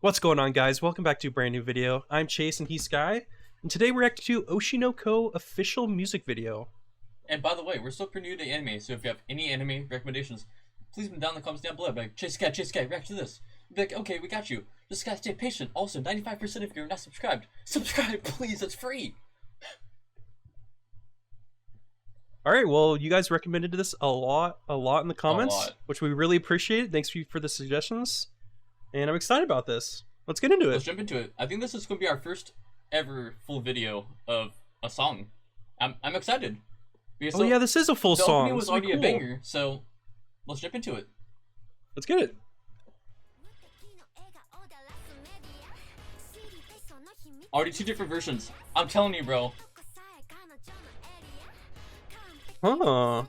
What's going on, guys? Welcome back to a brand new video. I'm Chase and he's Sky, and today we're reacting to Oshi no Ko official music video. And by the way, we're still pretty new to anime, so if you have any anime recommendations, please put them down in the comments down below. Be like, Chase Sky, react to this. Be like, okay, we got you. Just gotta stay patient. Also, 95% if you're not subscribed, subscribe, please. It's free. All right, well, you guys recommended this a lot in the comments, which we really appreciate. Thanks for the suggestions, and I'm excited about this. Let's get into it. Let's jump into it. I think this is going to be our first ever full video of a song. I'm excited. Oh yeah, this is a full song. The opening was already a banger, so let's jump into it. Let's get it. Already two different versions. I'm telling you, bro. Huh.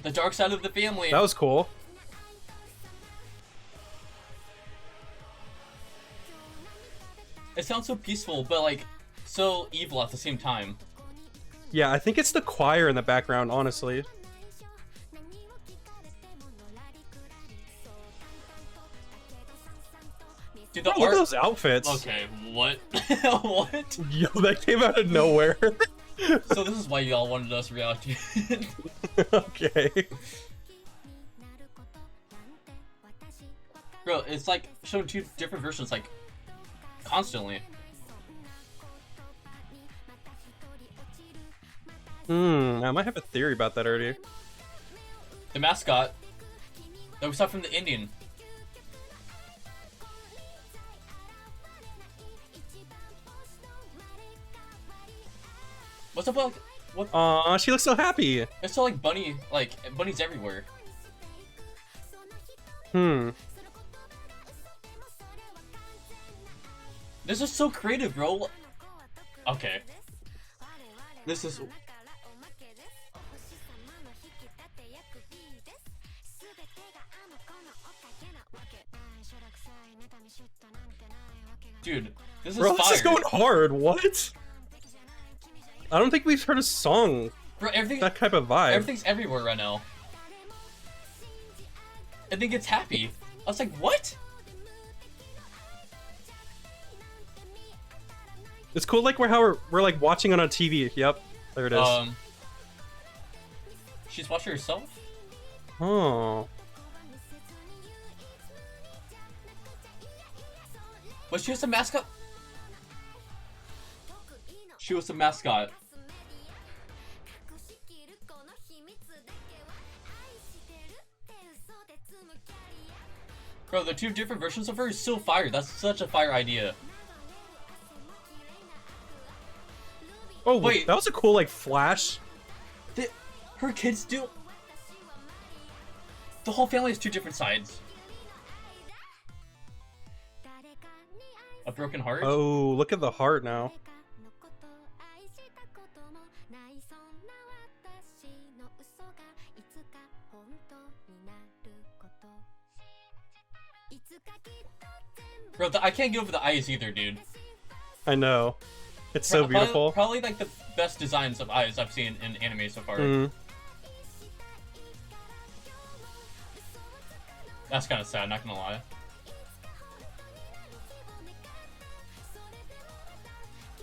The dark side of the family. That was cool. It sounds so peaceful, but like so evil at the same time. Yeah, I think it's the choir in the background, honestly. Dude, the art... Look at those outfits. Okay, what? What? Yo, that came out of nowhere. So this is why y'all wanted us to react to it. Okay. Bro, it's like showing two different versions, like, constantly. I might have a theory about that already. The mascot that we saw from the Indian. What's up with, like, what? Aw, she looks so happy. It's so like bunnies everywhere. This is so creative, bro. Okay. This is... Dude, this is bro, fire. This is going hard. What? I don't think we've heard a song. Bro, everything, that type of vibe. Everything's everywhere right now. And then gets happy. I was like, what? It's cool, like we're like watching on a TV. Yep, there it is. She's watching herself. Oh. Was she was a mascot? She was a mascot. Bro, the two different versions of her is so fire. That's such a fire idea. Oh wait, that was a cool like flash. Her kids do. The whole family has two different sides. A broken heart? Oh, look at the heart now. Bro, I can't get over the eyes either, dude. I know. It's so beautiful. Probably like the best designs of eyes I've seen in anime so far. That's kind of sad, not gonna lie.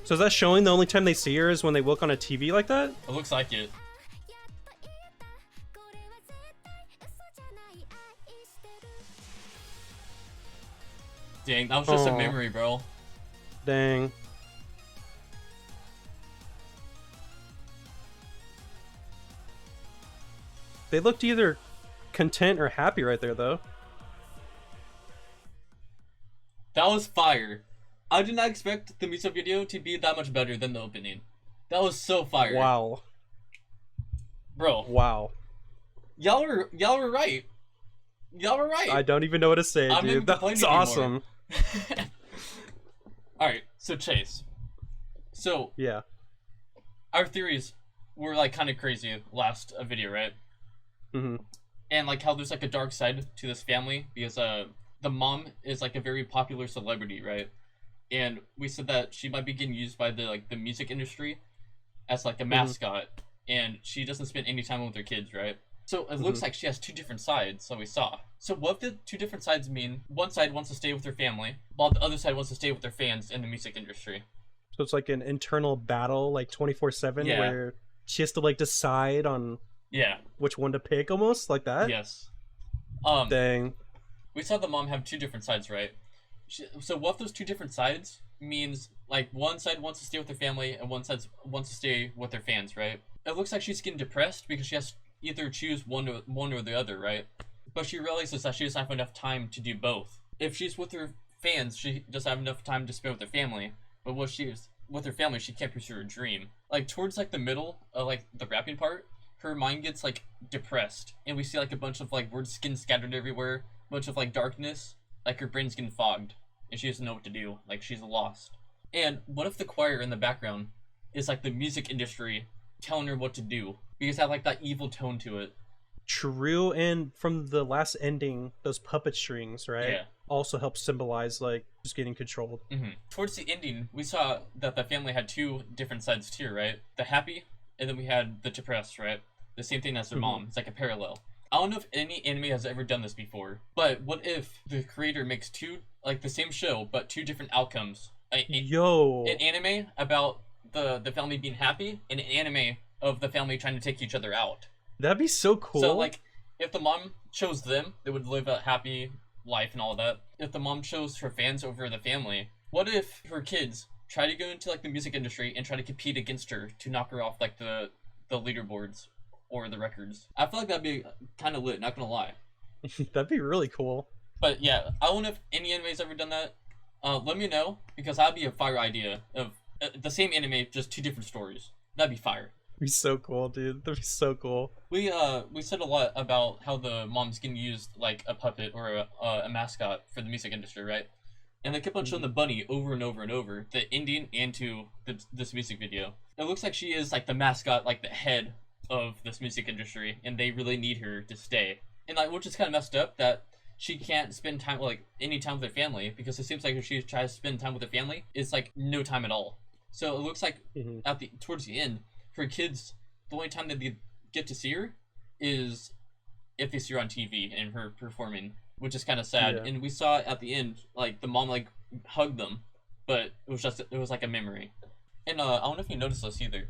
So is that showing the only time they see her is when they look on a TV like that? It looks like it. Dang, that was just a memory, bro. Dang. They looked either content or happy right there, though. That was fire. I did not expect the music video to be that much better than the opening. That was so fire. Wow. Bro. Wow. Y'all were right. Y'all were right. I don't even know what to say, dude. That's awesome. Alright, so Chase. So yeah. Our theories were like kind of crazy last video, right? And like how there's like a dark side to this family because the mom is like a very popular celebrity, right? And we said that she might be getting used by the music industry as like a mascot, and she doesn't spend any time with her kids, right? So it looks like she has 2 different sides, so we saw. So what if the 2 different sides mean one side wants to stay with her family, while the other side wants to stay with their fans in the music industry? So it's like an internal battle, like 24/7, where she has to like decide on which one to pick, almost like that. Yes. Dang. We saw the mom have 2 different sides, right? So what if those 2 different sides means like one side wants to stay with their family and one side wants to stay with their fans, right? It looks like she's getting depressed because she has to either choose one or the other, right? But she realizes that she doesn't have enough time to do both. If she's with her fans, she doesn't have enough time to spend with her family. But when she's with her family, she can't pursue her dream. Like towards like the middle of like the rapping part, her mind gets like depressed, and we see like a bunch of like words getting scattered everywhere, a bunch of like darkness, like her brain's getting fogged, and she doesn't know what to do. Like she's lost. And what if the choir in the background is like the music industry telling her what to do, because it had like that evil tone to it? True. And from the last ending, those puppet strings, right, also help symbolize like just getting controlled. Towards the ending, we saw that the family had 2 different sides too, right? The happy, and then we had the depressed, right? The same thing as their mom. It's like a parallel. I don't know if any anime has ever done this before, but what if the creator makes 2, like the same show, but 2 different outcomes? An anime about the family being happy, and an anime of the family trying to take each other out. That'd be so cool. So like, if the mom chose them, they would live a happy life and all that. If the mom chose her fans over the family, what if her kids try to go into like the music industry and try to compete against her to knock her off like the leaderboards or the records? I feel like that'd be kind of lit, not gonna lie. That'd be really cool. But yeah, I don't know if any anime's ever done that. Let me know, because that'd be a fire idea of the same anime, just 2 different stories. That'd be fire. That'd be so cool, dude. That'd be so cool. We said a lot about how the mom's getting used like a puppet or a mascot for the music industry, right? And they kept on showing the bunny over and over and over, the ending and to this music video. It looks like she is like the mascot, like the head of this music industry, and they really need her to stay. And like, which is kind of messed up that she can't spend time like any time with her family, because it seems like if she tries to spend time with her family, it's like no time at all. So it looks like towards the end, her kids, the only time that they get to see her is if they see her on TV and her performing, which is kind of sad. And we saw at the end, like the mom like hugged them, but it was like a memory. And I don't know if you noticed this either.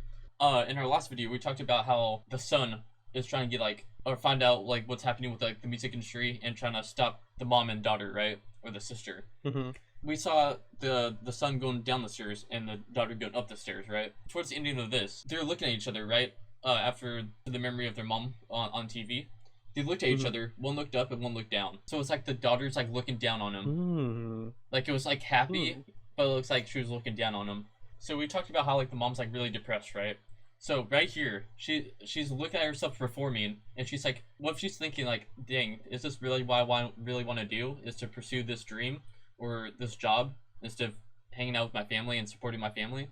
In our last video, we talked about how the son is trying to get like, or find out like what's happening with like the music industry and trying to stop the mom and daughter, right, or the sister. We saw the son going down the stairs and the daughter going up the stairs, right? Towards the ending of this, they're looking at each other, right? After the memory of their mom on TV, they looked at each other. One looked up and one looked down. So it's like the daughter's like looking down on him. Like it was like happy, but it looks like she was looking down on him. So we talked about how like the mom's like really depressed, right? So right here, she's looking at herself performing, and she's like, what if she's thinking like, dang, is this really what I really want to do? Is to pursue this dream or this job instead of hanging out with my family and supporting my family?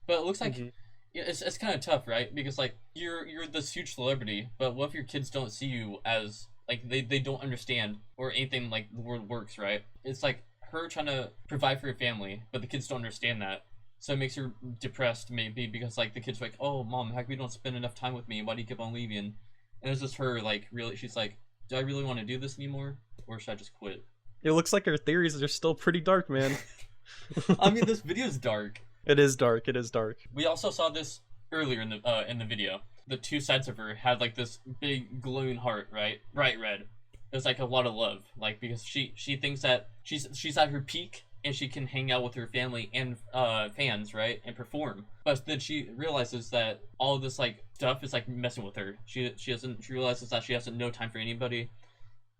But it looks like it's kind of tough, right? Because like you're this huge celebrity, but what if your kids don't see you as like they don't understand or anything like the world works, right? It's like her trying to provide for her family, but the kids don't understand that. So it makes her depressed, maybe, because like the kids are like, oh mom, how come you don't spend enough time with me? Why do you keep on leaving? And it's just her like really, she's like, do I really want to do this anymore, or should I just quit? It looks like her theories are still pretty dark, man. I mean, this video is dark. It is dark. It is dark. We also saw this earlier in the video. The 2 sides of her had like this big glowing heart, right? Bright red. There's like a lot of love, like because she thinks that she's at her peak and she can hang out with her family and fans, right, and perform. But then she realizes that all of this like stuff is like messing with her. She realizes that she has no time for anybody,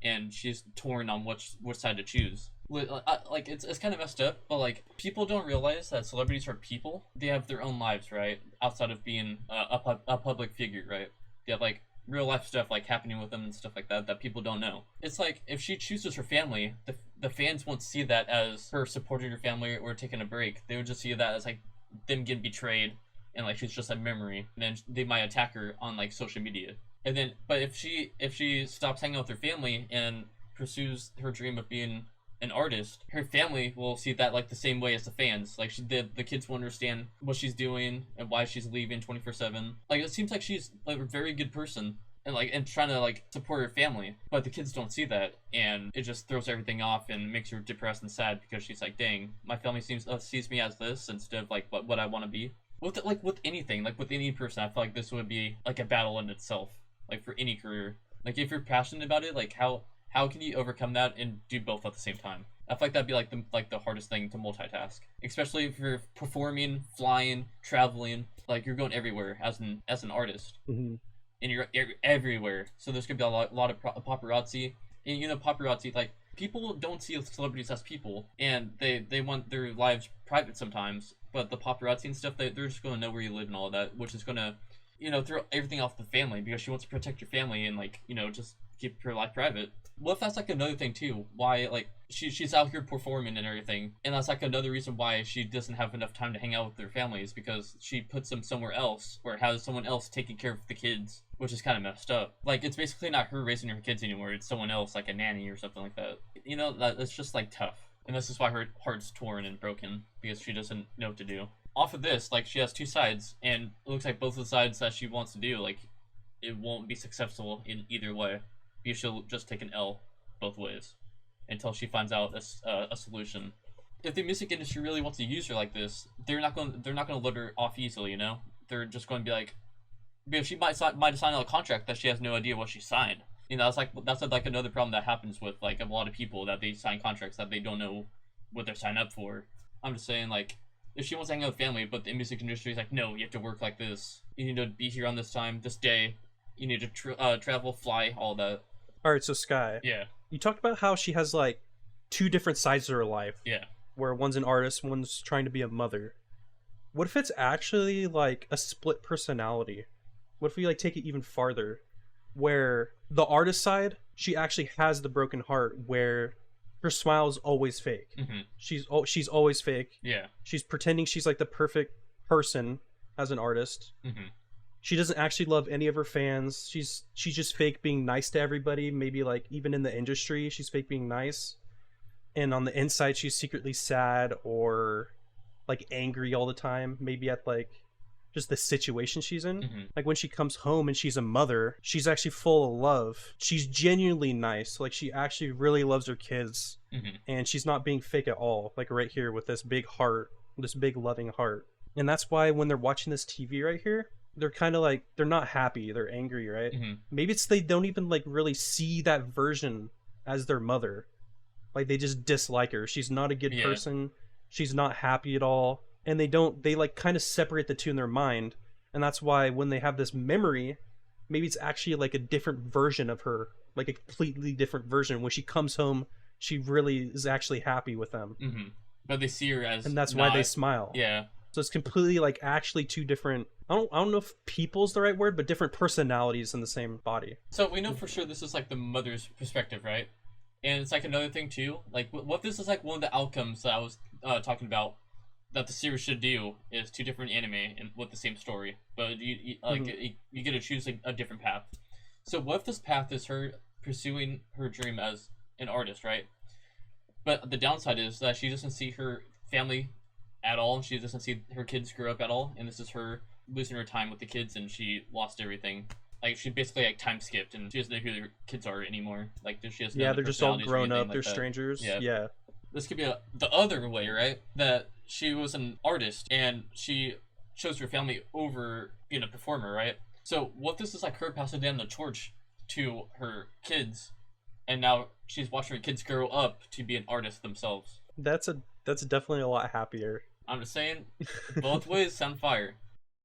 and she's torn on which side to choose. Like it's kind of messed up, but like people don't realize that celebrities are people. They have their own lives, right, outside of being a public figure, right? They have like real life stuff like happening with them and stuff like that people don't know. It's like if she chooses her family, the fans won't see that as her supporting her family or taking a break. They would just see that as like them getting betrayed, and like she's just a memory. And then they might attack her on like social media. And then, but if she stops hanging out with her family and pursues her dream of being an artist, her family will see that like the same way as the fans. Like the kids will understand what she's doing and why she's leaving 24/7. Like it seems like she's like a very good person, and trying to like support her family, but the kids don't see that, and it just throws everything off and makes her depressed and sad because she's like, dang, my family sees me as this instead of like what I want to be. With anything, like with any person, I feel like this would be like a battle in itself, like for any career. Like if you're passionate about it, like how can you overcome that and do both at the same time? I feel like that'd be like the hardest thing to multitask, especially if you're performing, flying, traveling, like you're going everywhere as an artist, and you're everywhere. So there's gonna be a lot of paparazzi, and you know paparazzi, like people don't see celebrities as people, and they want their lives private sometimes. But the paparazzi and stuff, they're just gonna know where you live and all of that, which is gonna, you know, throw everything off the family because she wants to protect your family and like, you know, just keep her life private. What if that's like another thing too? Why like she's out here performing and everything, and that's like another reason why she doesn't have enough time to hang out with her family is because she puts them somewhere else or has someone else taking care of the kids, which is kind of messed up. Like it's basically not her raising her kids anymore; it's someone else, like a nanny or something like that. You know, that's just like tough, and this is why her heart's torn and broken because she doesn't know what to do. Off of this, like she has two sides, and it looks like both of the sides that she wants to do, like it won't be successful in either way. Because she'll just take an L both ways until she finds out a solution. If the music industry really wants to use her like this, they're not going to let her off easily. You know, they're just going to be like, because she might have signed a contract that she has no idea what she signed. You know, that's like another problem that happens with like a lot of people, that they sign contracts that they don't know what they're signing up for. I'm just saying, like, if she wants to hang out with family, but the music industry is like, no, you have to work like this. You need to be here on this time, this day. You need to travel, fly, all that. All right, so Sky. Yeah. You talked about how she has like two different sides to her life. Yeah. Where one's an artist, one's trying to be a mother. What if it's actually like a split personality? What if we like take it even farther, where the artist side, she actually has the broken heart, where her smile is always fake. She's always fake. Yeah. She's pretending she's like the perfect person as an artist. She doesn't actually love any of her fans. She's just fake being nice to everybody. Maybe like even in the industry, she's fake being nice. And on the inside, she's secretly sad or like angry all the time. Maybe at like just the situation she's in. Like when she comes home and she's a mother, she's actually full of love. She's genuinely nice. Like she actually really loves her kids. And she's not being fake at all. Like right here with this big heart, this big loving heart. And that's why when they're watching this TV right here, they're kind of like, they're not happy, they're angry, right? Maybe it's they don't even like really see that version as their mother. Like they just dislike her. She's not a good person. She's not happy at all. And they like kind of separate the two in their mind. And that's why when they have this memory, maybe it's actually like a different version of her, like a completely different version. When she comes home, she really is actually happy with them. But they see her as, and that's why they smile. Yeah. So it's completely like actually two different, I don't know if people's the right word, but different personalities in the same body. So we know for sure this is like the mother's perspective, right? And it's like another thing too, like what this is like one of the outcomes that I was talking about that the series should do is two different anime and with the same story, but you get to choose a different path. So what if this path is her pursuing her dream as an artist, right? But the downside is that she doesn't see her family at all. She doesn't see her kids grow up at all, and this is her losing her time with the kids, and she lost everything. Like she basically like time skipped, and she doesn't know who her kids are anymore. Like she has they're just all grown up. They're strangers. Yeah. This could be the other way, right? That she was an artist and she chose her family over being a performer, right? So what this is like her passing down the torch to her kids, and now she's watching her kids grow up to be an artist themselves. That's definitely a lot happier. I'm just saying, both ways sound fire.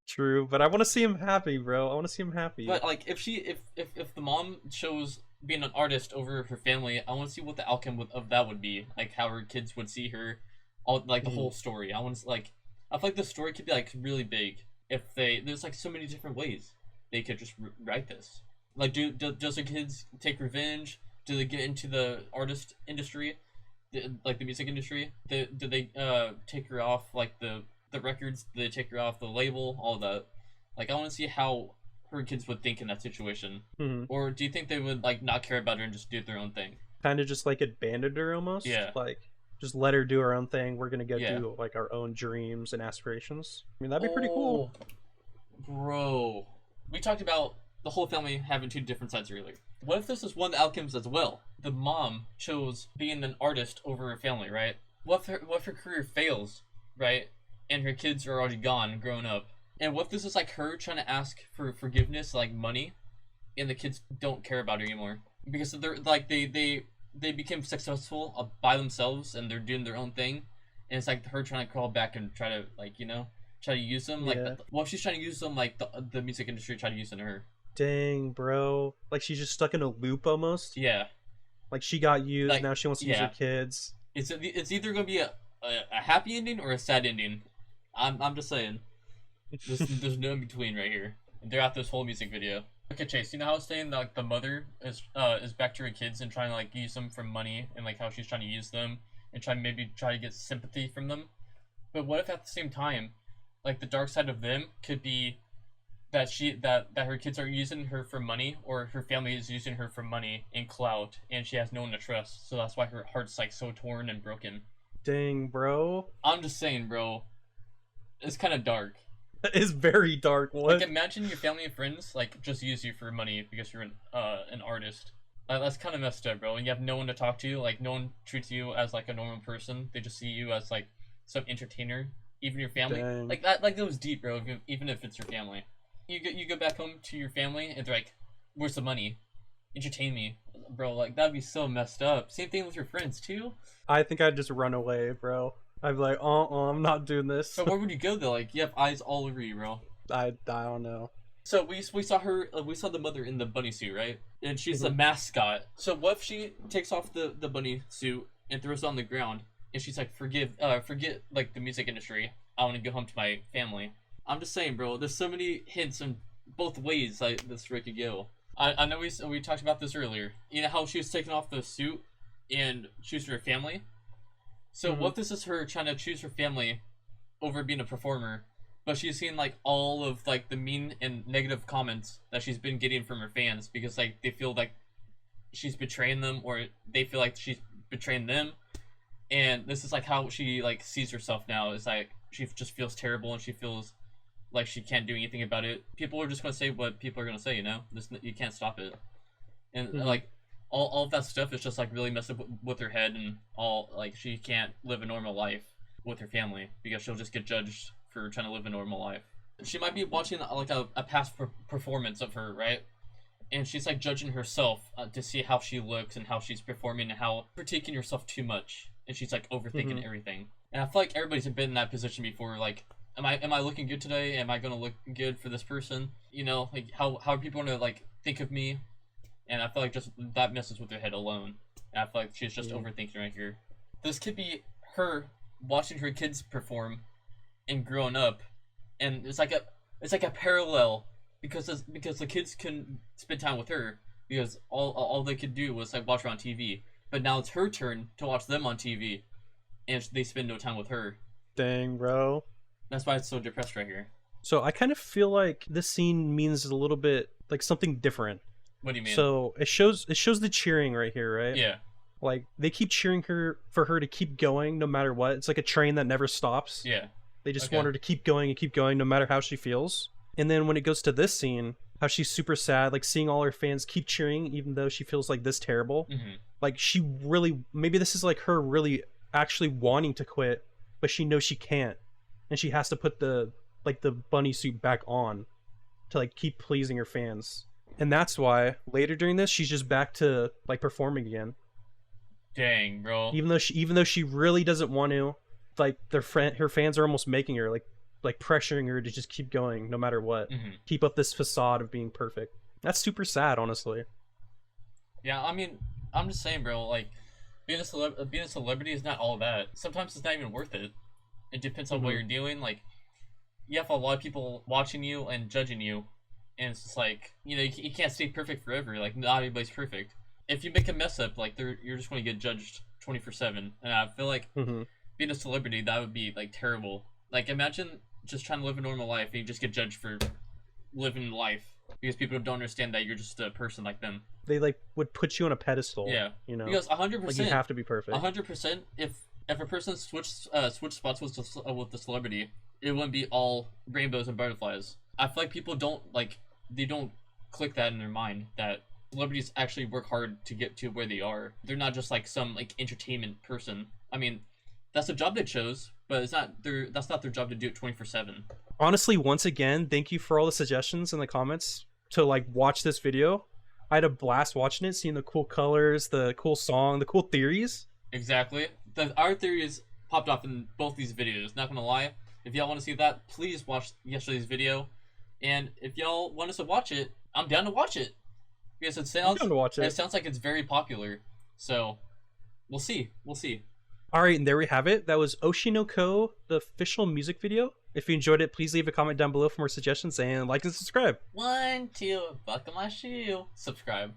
True, but I want to see him happy, bro. I want to see him happy. But like, if the mom chose being an artist over her family, I want to see what the outcome of that would be. Like how her kids would see her, all like the whole story. I want to I feel like the story could be like really big if there's like so many different ways they could just write this. Like, does the kids take revenge? Do they get into the artist industry? Like the music industry, do they take her off like the records? Do they take her off the label? All that. Like I want to see how her kids would think in that situation. Or do you think they would like not care about her and just do their own thing? Kind of just like abandoned her almost. Yeah. Like just let her do her own thing. We're gonna go do like our own dreams and aspirations. I mean that'd be pretty cool. Bro, we talked about the whole family having two different sides, really. What if this is one of the outcomes as well? The mom chose being an artist over her family, right? What if her career fails, right? And her kids are already gone, grown up. And what if this is like her trying to ask for forgiveness, like money, and the kids don't care about her anymore because they're like they became successful by themselves and they're doing their own thing, and it's like her trying to crawl back and try to like try to use them like what if she's trying to use them like the music industry tried to use in her. Dang, bro. Like she's just stuck in a loop almost. Yeah. Like she got used, like, now she wants to use her kids. It's either gonna be a happy ending or a sad ending. I'm just saying. There's no in between right here. Throughout this whole music video. Okay, Chase, you know how I was saying like the mother is back to her kids and trying to like use them for money and like how she's trying to use them and try to get sympathy from them. But what if at the same time, like the dark side of them could be that that her kids are using her for money, or her family is using her for money and clout, and she has no one to trust. So that's why her heart's like so torn and broken. Dang, bro. I'm just saying, bro. It's kind of dark. That is very dark. What? Like, imagine your family and friends like just use you for money because you're an artist. That's kind of messed up, bro. And you have no one to talk to. Like, no one treats you as like a normal person. They just see you as like some entertainer. Even your family, Dang. like that goes deep, bro. Even if it's your family, you go back home to your family and they're like, "Where's the money? Entertain me, bro." Like that'd be so messed up. Same thing with your friends too. I think I'd just run away, bro. I'd be like, I'm not doing this. But where would you go though? Like you have eyes all over you, bro. I don't know. So we saw her. We saw the mother in the bunny suit, right? And she's the mascot. So what if she takes off the bunny suit and throws it on the ground, and she's like, forget like the music industry. I want to go home to my family. I'm just saying, bro. There's so many hints in both ways like this story could go. I know we talked about this earlier. You know how she was taking off the suit and choosing her family. So what if this is her trying to choose her family over being a performer, but she's seen like all of like the mean and negative comments that she's been getting from her fans because like they feel like she's betraying them, or they feel like she's betraying them, and this is like how she like sees herself now. It's like she just feels terrible and she feels like she can't do anything about it. People are just gonna say what people are gonna say, you know. You can't stop it, and like. All of that stuff is just like really messed up with her head, and all like she can't live a normal life with her family because she'll just get judged for trying to live a normal life. She might be watching like a past performance of her, right? And she's like judging herself to see how she looks and how she's performing and how her taking herself too much, and she's like overthinking everything. And I feel like everybody's been in that position before. Like, am I looking good today? Am I gonna look good for this person? You know, like how are people gonna like think of me? And I feel like just that messes with her head alone. And I feel like she's just overthinking right here. This could be her watching her kids perform and growing up, and it's like a parallel because the kids couldn't spend time with her because all they could do was like watch her on TV. But now it's her turn to watch them on TV, and they spend no time with her. Dang, bro. That's why it's so depressed right here. So I kind of feel like this scene means a little bit like something different. What do you mean? So it shows the cheering right here, right? Yeah. Like they keep cheering her for her to keep going no matter what. It's like a train that never stops. Yeah. They just want her to keep going no matter how she feels. And then when it goes to this scene, how she's super sad, like seeing all her fans keep cheering even though she feels like this terrible. Like she really, maybe this is like her really actually wanting to quit, but she knows she can't, and she has to put the bunny suit back on to like keep pleasing her fans. And that's why later during this, she's just back to like performing again. Dang, bro. Even though she really doesn't want to, like her fans are almost making her like pressuring her to just keep going no matter what. Keep up this facade of being perfect. That's super sad, honestly. Yeah, I mean, I'm just saying, bro. Like being a celebrity is not all that. Sometimes it's not even worth it. It depends on what you're doing. Like you have a lot of people watching you and judging you. And it's just like, you know, you can't stay perfect forever. Like, not everybody's perfect. If you make a mess up, like, you're just going to get judged 24/7. And I feel like being a celebrity, that would be, like, terrible. Like, imagine just trying to live a normal life and you just get judged for living life. Because people don't understand that you're just a person like them. They, like, would put you on a pedestal. Yeah. You know? Because 100%. Like, you have to be perfect. 100%, if a person switched spots with the celebrity, it wouldn't be all rainbows and butterflies. I feel like people don't, like, they don't click that in their mind that celebrities actually work hard to get to where they are. They're not just like some like entertainment person. I mean, that's the job they chose, but that's not their job to do it 24/7. Honestly, once again, thank you for all the suggestions in the comments to like watch this video. I had a blast watching it, seeing the cool colors, the cool song, the cool theories. Exactly. Our theories popped off in both these videos. Not gonna lie. If y'all want to see that, please watch yesterday's video. And if y'all want us to watch it, I'm down to watch it. Because it sounds like it's very popular. So we'll see. Alright, and there we have it. That was Oshi no Ko, the official music video. If you enjoyed it, please leave a comment down below for more suggestions and like and subscribe. 1, 2, buckle my shoe. Subscribe.